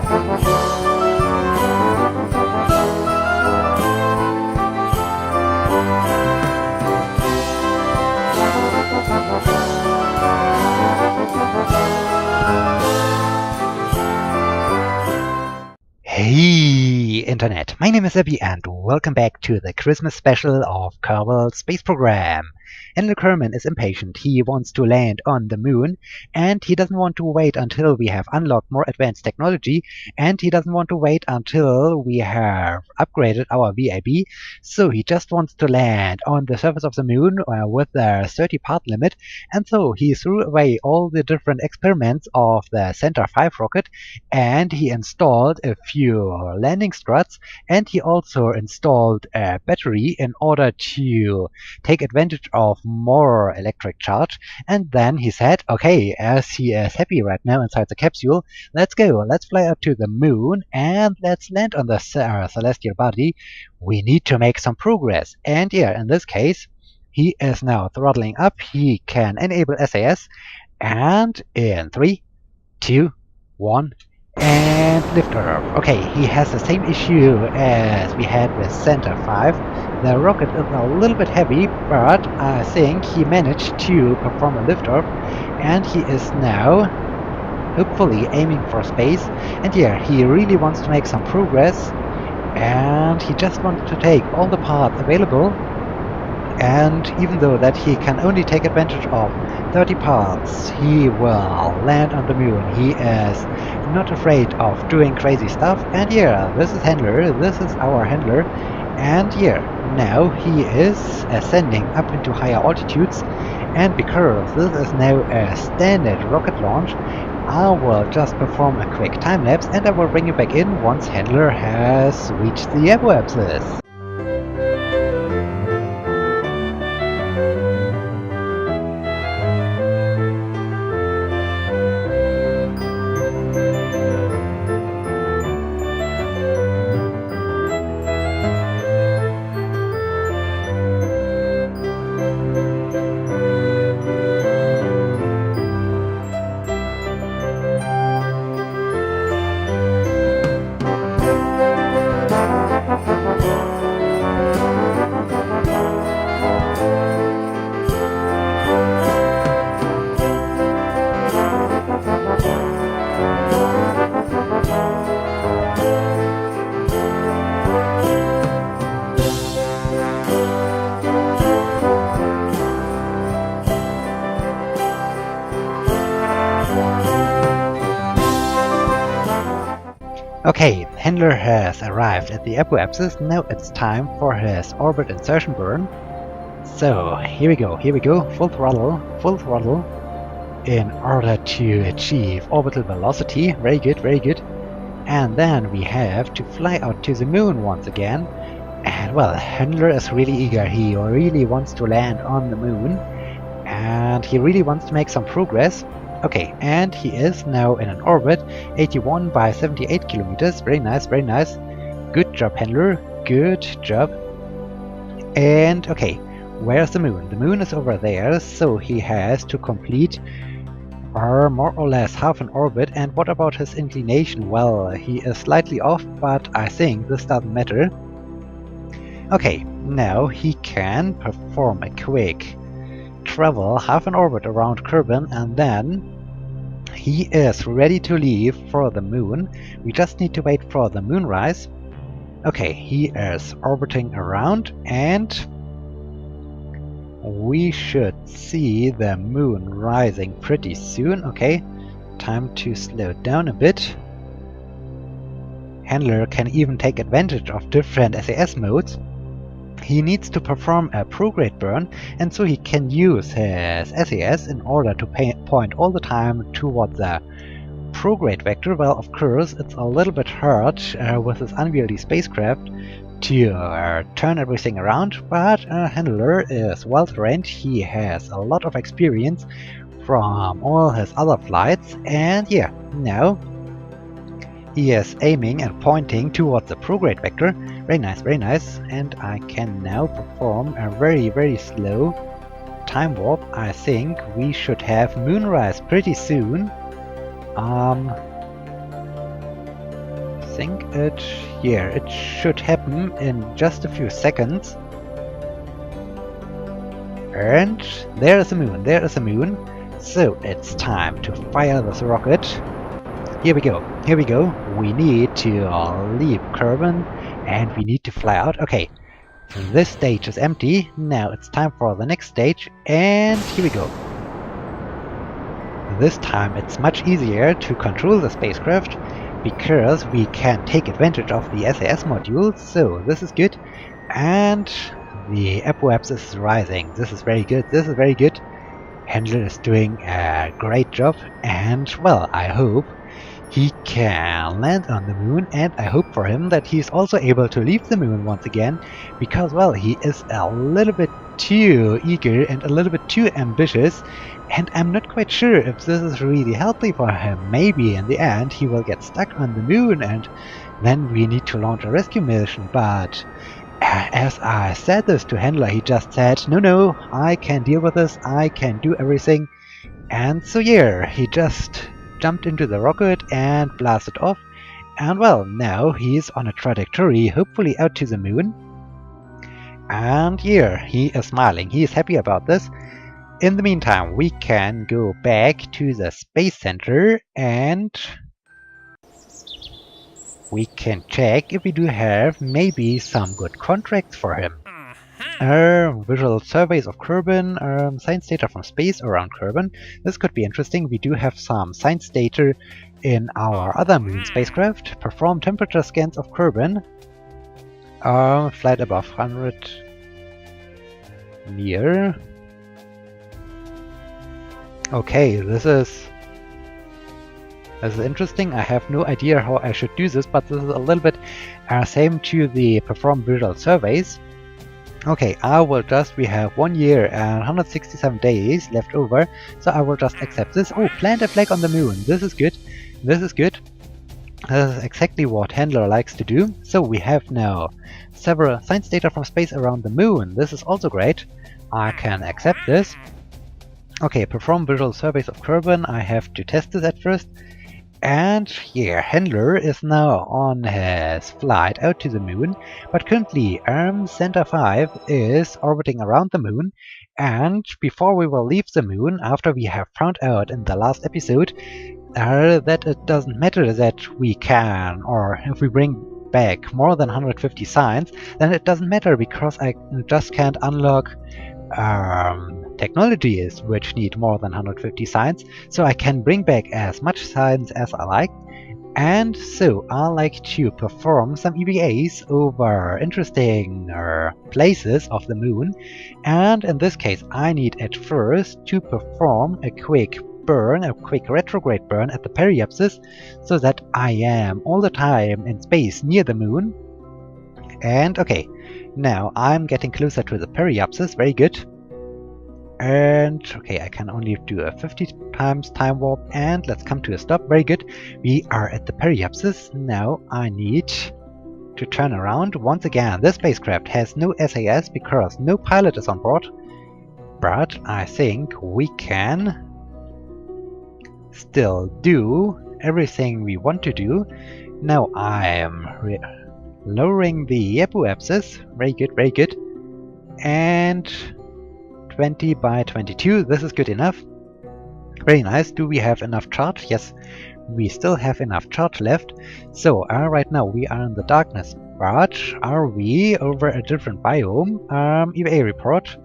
Hey Internet, my name is Sebbi and welcome back to the Christmas special of Kerbal Space Program. Henry Kerman is impatient. He wants to land on the moon and he doesn't want to wait until we have unlocked more advanced technology, and he doesn't want to wait until we have upgraded our VIB, so he just wants to land on the surface of the moon with the 30-part limit, and so he threw away all the different experiments of the Center 5 rocket and he installed a few landing struts, and he also installed a battery in order to take advantage of more electric charge. And then he said, okay, as he is happy right now inside the capsule, let's go, let's fly up to the moon and let's land on the celestial body. We need to make some progress. And yeah, in this case, he is now throttling up. He can enable SAS, and in 3, 2, 1, and liftoff. Okay, he has the same issue as we had with Center 5. The rocket is a little bit heavy, but I think he managed to perform a liftoff, and he is now hopefully aiming for space. And yeah, he really wants to make some progress, and he just wants to take all the parts available. And even though that he can only take advantage of 30 parts, he will land on the moon. He is not afraid of doing crazy stuff. And yeah, this is Handler, this is our Handler. And yeah, now he is ascending up into higher altitudes. And because this is now a standard rocket launch, I will just perform a quick time lapse and I will bring you back in once Handler has reached the apoapsis. Okay, Handler has arrived at the apoapsis. Now it's time for his orbit insertion burn. So here we go, full throttle, in order to achieve orbital velocity. Very good, very good. And then we have to fly out to the moon once again. And well, Handler is really eager. He really wants to land on the moon, and he really wants to make some progress. Okay, and he is now in an orbit, 81 by 78 kilometers. Very nice, very nice. Good job, Handler. Good job. And okay, where's the moon? The moon is over there, so he has to complete more or less half an orbit. And what about his inclination? Well, he is slightly off, but I think this doesn't matter. Okay, now he can perform a quick travel half an orbit around Kerbal, and then he is ready to leave for the moon. We just need to wait for the moonrise. Okay, he is orbiting around, and we should see the moon rising pretty soon. Okay, time to slow down a bit. Handler can even take advantage of different SAS modes. He needs to perform a prograde burn, and so he can use his SAS in order to point all the time toward the prograde vector. Well, of course, it's a little bit hard with this unwieldy spacecraft to turn everything around, but Handler is well trained. He has a lot of experience from all his other flights, and yeah, now he is aiming and pointing towards the prograde vector. Very nice, very nice. And I can now perform a very, very slow time warp. I think we should have moonrise pretty soon. think it should happen in just a few seconds. And there is a moon, there is a moon. So it's time to fire this rocket. Here we go, here we go. We need to leave Kerbal and we need to fly out. Okay, this stage is empty. Now it's time for the next stage, and here we go. This time it's much easier to control the spacecraft because we can take advantage of the SAS module, so this is good. And the apoapsis is rising. This is very good, this is very good. Handler is doing a great job, and well, I hope he can land on the moon, and I hope for him that he's also able to leave the moon once again, because well, he is a little bit too eager and a little bit too ambitious, and I'm not quite sure if this is really healthy for him. Maybe in the end he will get stuck on the moon and then we need to launch a rescue mission, but as I said this to Handler, he just said, no, I can deal with this, I can do everything. And so yeah, he just jumped into the rocket and blasted off. And well, now he's on a trajectory, hopefully out to the moon. And yeah, he is smiling, he is happy about this. In the meantime, we can go back to the Space Center and we can check if we do have maybe some good contracts for him. Visual surveys of Kerbal, science data from space around Kerbal. This could be interesting. We do have some science data in our other moon spacecraft. Perform temperature scans of Kerbal. Flight above 100 near. Okay, this is interesting. I have no idea how I should do this, but this is a little bit same to the perform visual surveys. Okay, we have 1 year and 167 days left over, so I will just accept this. Oh, plant a flag on the moon. This is good. This is good. This is exactly what Handler likes to do. So we have now several science data from space around the moon. This is also great. I can accept this. Okay, perform visual surveys of Kerbal. I have to test this at first. And yeah, Handler is now on his flight out to the moon, but currently Center 5 is orbiting around the moon, and before we will leave the moon, after we have found out in the last episode that it doesn't matter that we can, or if we bring back more than 150 signs, then it doesn't matter because I just can't unlock technologies which need more than 150 signs, so I can bring back as much signs as I like. And so I like to perform some EVAs over interesting places of the moon, and in this case I need at first to perform a quick burn, a quick retrograde burn at the periapsis, so that I am all the time in space near the moon. And okay, now I'm getting closer to the periapsis, very good. And okay, I can only do a 50 times time warp, and let's come to a stop, very good. We are at the periapsis. Now I need to turn around. Once again, this spacecraft has no SAS because no pilot is on board, but I think we can still do everything we want to do. Now I am lowering the apoapsis, very good, very good, and 20 by 22, this is good enough. Very nice. Do we have enough charge? Yes, we still have enough charge left. So right now we are in the darkness, but are we over a different biome? EVA report,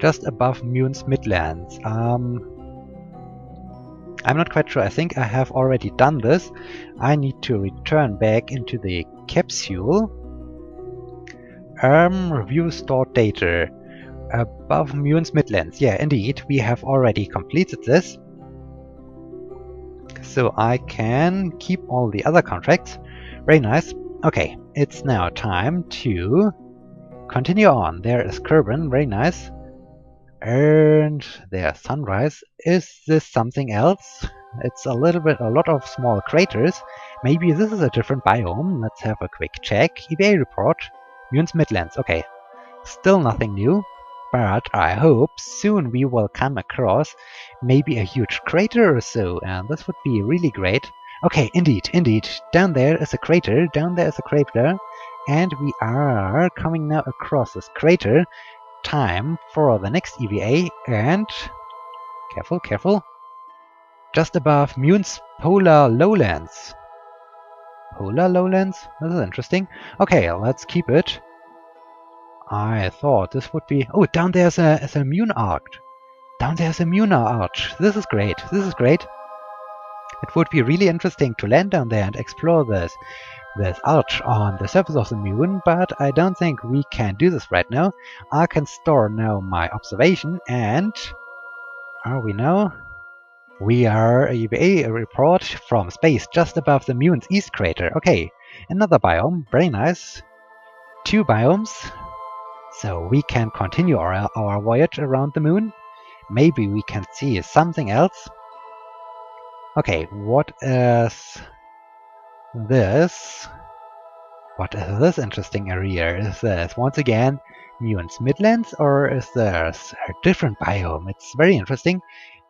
just above Mune's Midlands. I'm not quite sure. I think I have already done this. I need to return back into the capsule. Review stored data. Above Mune's Midlands. Yeah, indeed, we have already completed this. So I can keep all the other contracts. Very nice. Okay, it's now time to continue on. There is Kerbal, very nice. And there's Sunrise. Is this something else? It's a lot of small craters. Maybe this is a different biome. Let's have a quick check. EVA report. Mune's Midlands. Okay, still nothing new. But I hope soon we will come across maybe a huge crater or so, and this would be really great. Okay, indeed. Down there is a crater, and we are coming now across this crater. Time for the next EVA, and careful, just above Mune's polar lowlands. Polar lowlands? This is interesting. Okay, let's keep it. I thought this would be... Oh, down there's a Mune arch. This is great. It would be really interesting to land down there and explore this arch on the surface of the moon, but I don't think we can do this right now. I can store now my observation, and are we now? We are a report from space just above the moon's east crater. Okay, another biome, very nice. 2 biomes, so we can continue our voyage around the moon. Maybe we can see something else. Okay, what is this? What is this interesting area? Is this once again Mune's Midlands, or is there a different biome? It's very interesting.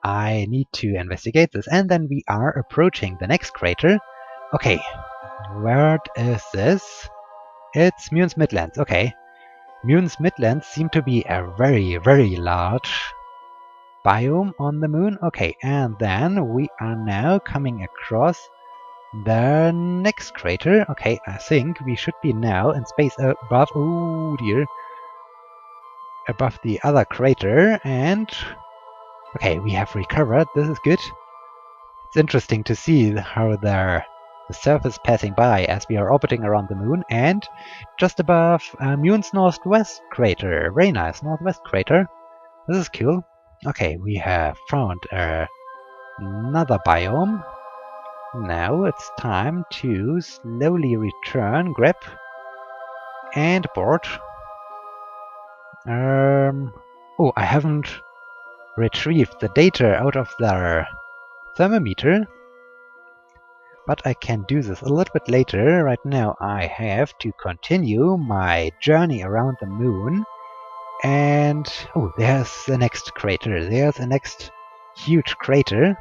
I need to investigate this. And then we are approaching the next crater. Okay, where is this? It's Mune's Midlands. Okay, Mune's Midlands seem to be a very large biome on the moon. Okay, and then we are now coming across the next crater. Okay, I think we should be now in space above, oh dear, above the other crater, and okay, we have recovered. This is good. It's interesting to see how the surface passing by as we are orbiting around the moon, and just above Mune's northwest crater. Very nice, northwest crater. This is cool. Okay, we have found another biome. Now it's time to slowly return, grab, and board. Oh, I haven't retrieved the data out of the thermometer, but I can do this a little bit later. Right now I have to continue my journey around the moon. And oh, there's the next crater. There's the next huge crater.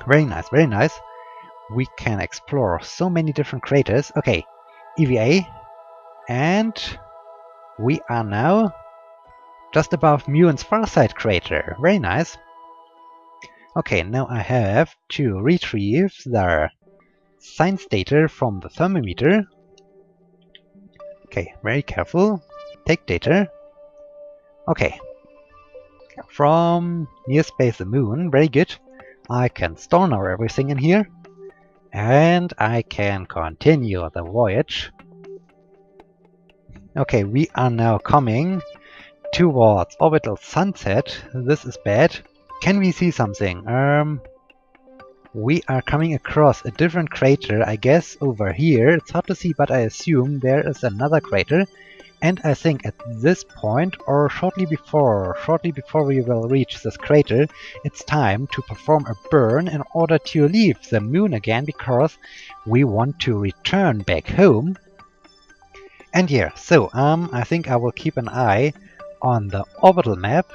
Very nice. We can explore so many different craters. Okay, EVA. And we are now just above Mune's Farside crater. Very nice. Okay, now I have to retrieve the science data from the thermometer. Okay, very careful. Take data. Okay, from near space the moon, very good. I can store now everything in here, and I can continue the voyage. Okay, we are now coming towards orbital sunset. This is bad. Can we see something? We are coming across a different crater, I guess, over here. It's hard to see, but I assume there is another crater. And I think at this point, or shortly before we will reach this crater, it's time to perform a burn in order to leave the moon again, because we want to return back home. And yeah, so I think I will keep an eye on the orbital map.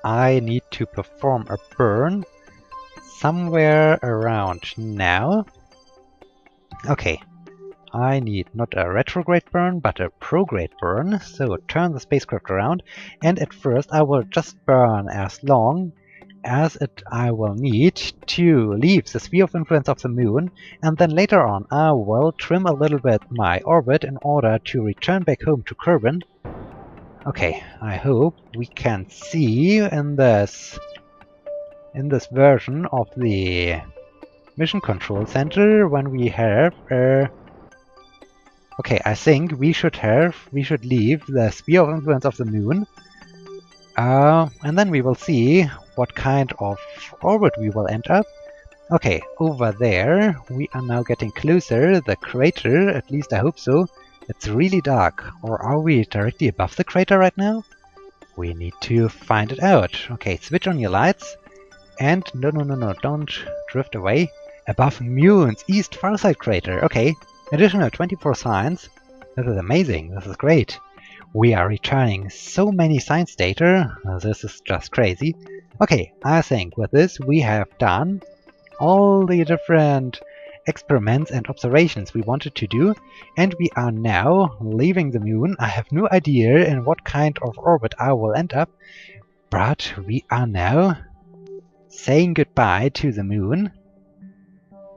I need to perform a burn somewhere around now. Okay. I need not a retrograde burn, but a prograde burn. So turn the spacecraft around, and at first I will just burn as long as I will need to leave the sphere of influence of the moon, and then later on I will trim a little bit my orbit in order to return back home to Kerbal. Okay, I hope we can see in this version of the mission control center when we have okay, I think we should leave the sphere of influence of the moon, and then we will see what kind of orbit we will end up. Okay, over there we are now getting closer. The crater, at least I hope so. It's really dark. Or are we directly above the crater right now? We need to find it out. Okay, switch on your lights, and no, don't drift away. Above Mune's east farside crater. Okay. Additional 24 science. This is amazing. This is great. We are returning so many science data. This is just crazy. Okay, I think with this we have done all the different experiments and observations we wanted to do, and we are now leaving the moon. I have no idea in what kind of orbit I will end up, but we are now saying goodbye to the moon.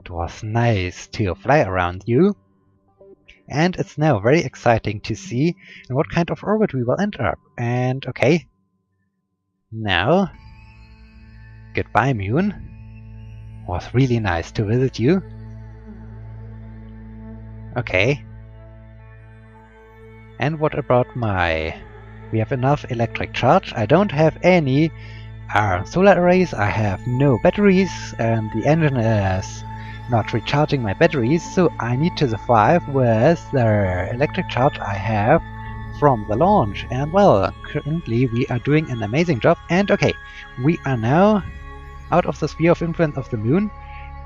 It was nice to fly around you, and it's now very exciting to see in what kind of orbit we will end up. And okay, now goodbye moon. It was really nice to visit you. Okay. And what about we have enough electric charge. I don't have any solar arrays, I have no batteries, and the engine is not recharging my batteries, so I need to survive with the electric charge I have from the launch. And well, currently we are doing an amazing job. And okay, we are now out of the sphere of influence of the moon,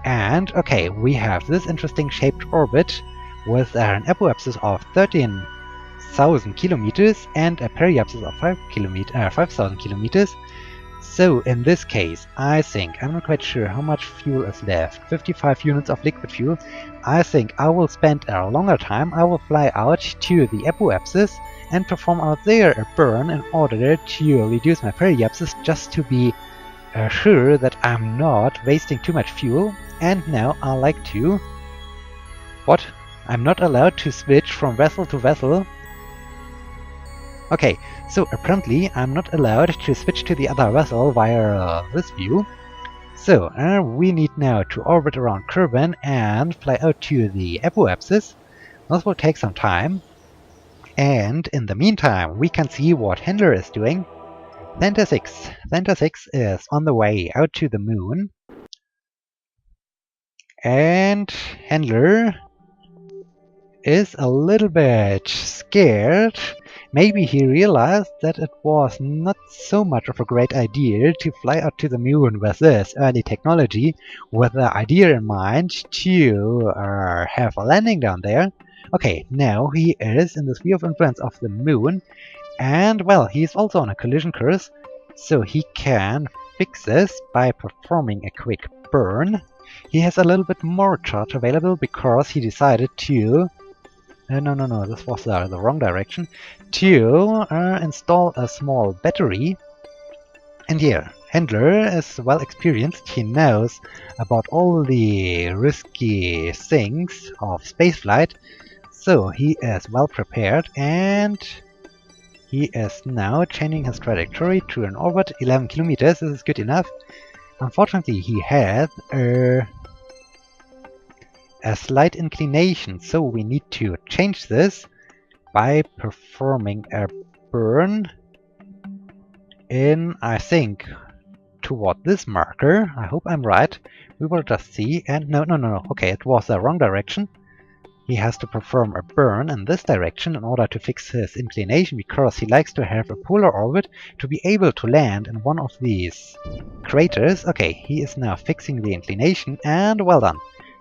and okay, we have this interesting shaped orbit with an apoapsis of 13,000 kilometers and a periapsis of 5,000 kilometers. So in this case, I think, I'm not quite sure how much fuel is left, 55 units of liquid fuel. I think I will spend a longer time. I will fly out to the apoapsis and perform out there a burn in order to reduce my periapsis, just to be sure that I'm not wasting too much fuel. And now I like to... What? I'm not allowed to switch from vessel to vessel. Okay, so apparently I'm not allowed to switch to the other vessel via this view. So we need now to orbit around Kerbal and fly out to the apoapsis. This will take some time. And in the meantime, we can see what Handler is doing. Center 6 is on the way out to the moon. And Handler is a little bit scared. Maybe he realized that it was not so much of a great idea to fly out to the moon with this early technology, with the idea in mind to have a landing down there. Okay, now he is in the sphere of influence of the moon, and well, he's also on a collision course, so he can fix this by performing a quick burn. He has a little bit more charge available because he decided to... No, this was the wrong direction. To install a small battery. And here, Handler is well experienced. He knows about all the risky things of spaceflight. So he is well prepared, and he is now changing his trajectory to an orbit 11 kilometers. This is good enough. Unfortunately, he had a slight inclination, so we need to change this by performing a burn in, I think, toward this marker. I hope I'm right. We will just see. And no. Okay, it was the wrong direction. He has to perform a burn in this direction in order to fix his inclination, because he likes to have a polar orbit to be able to land in one of these craters. Okay, he is now fixing the inclination, and well done.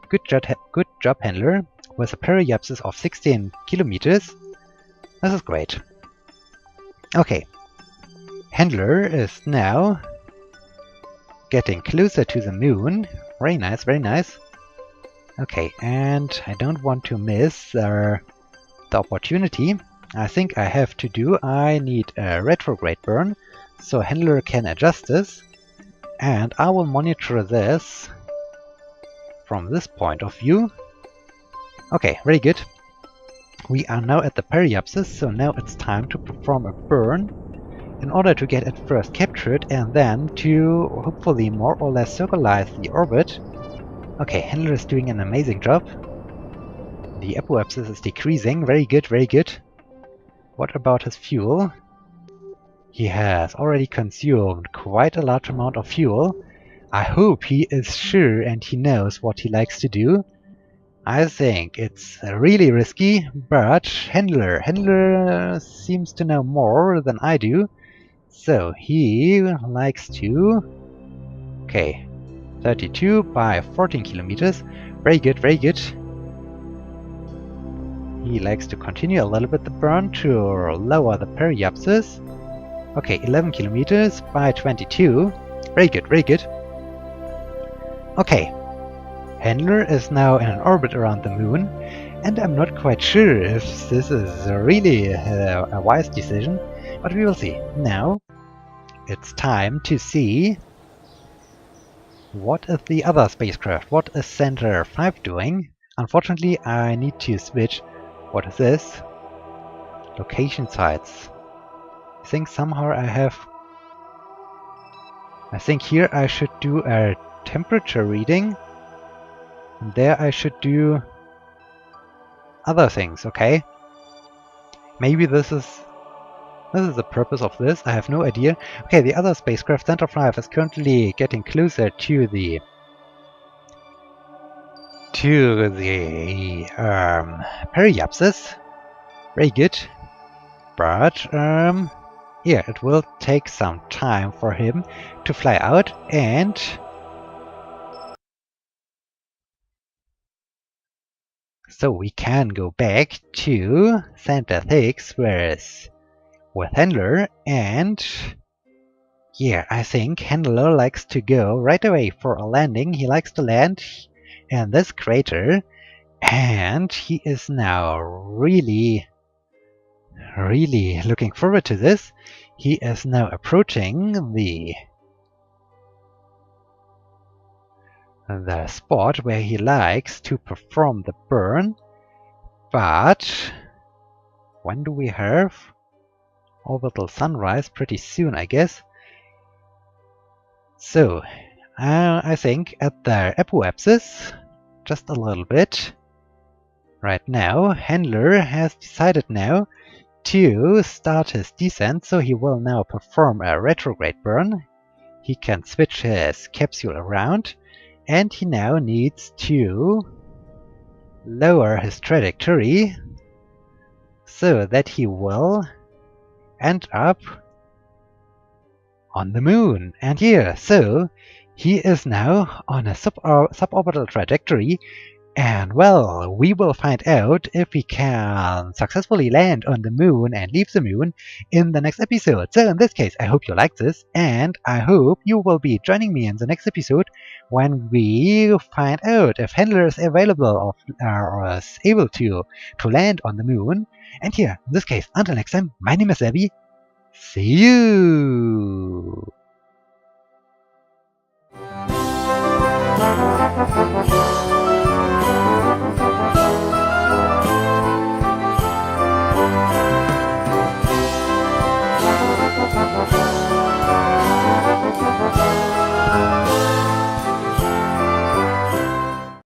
Good job, Handler, with a periapsis of 16 kilometers. This is great. Okay, Handler is now getting closer to the moon. Very nice, very nice. Okay, and I don't want to miss the opportunity. I think I need a retrograde burn, so Handler can adjust this, and I will monitor this from this point of view. Okay, very good. We are now at the periapsis, so now it's time to perform a burn in order to get it first captured and then to hopefully more or less circularize the orbit. Okay, Handler is doing an amazing job. The apoapsis is decreasing. Very good, very good. What about his fuel? He has already consumed quite a large amount of fuel. I hope he is sure and he knows what he likes to do. I think it's really risky, but Handler seems to know more than I do. So he likes to... Okay, 32 by 14 kilometers. Very good, very good. He likes to continue a little bit the burn to lower the periapsis. Okay, 11 kilometers by 22. Very good, very good. Okay, Handler is now in an orbit around the moon, and I'm not quite sure if this is really a wise decision, but we will see. Now, it's time to see what is the other spacecraft. What is Center 5 doing? Unfortunately, I need to switch. What is this? Location sites. I think somehow I think here I should do a temperature reading, and there I should do other things, okay? Maybe this is the purpose of this, I have no idea. Okay, the other spacecraft, Center 5, is currently getting closer to the periapsis. Very good. But yeah, it will take some time for him to fly out, and so we can go back to Center 6, whereas with Handler, and yeah, I think Handler likes to go right away for a landing. He likes to land in this crater, and he is now really looking forward to this. He is now approaching the spot where he likes to perform the burn, but when do we have orbital sunrise? Pretty soon, I guess. So, I think at the apoapsis, just a little bit. Right now, Handler has decided now to start his descent, so he will now perform a retrograde burn. He can switch his capsule around, and he now needs to lower his trajectory so that he will end up on the moon. And yeah, so he is now on a suborbital trajectory, and well, we will find out if he can successfully land on the moon and leave the moon in the next episode. So in this case, I hope you liked this, and I hope you will be joining me in the next episode when we find out if Handler is available or is able to land on the moon. And yeah, in this case, until next time, my name is Sebbi. See you!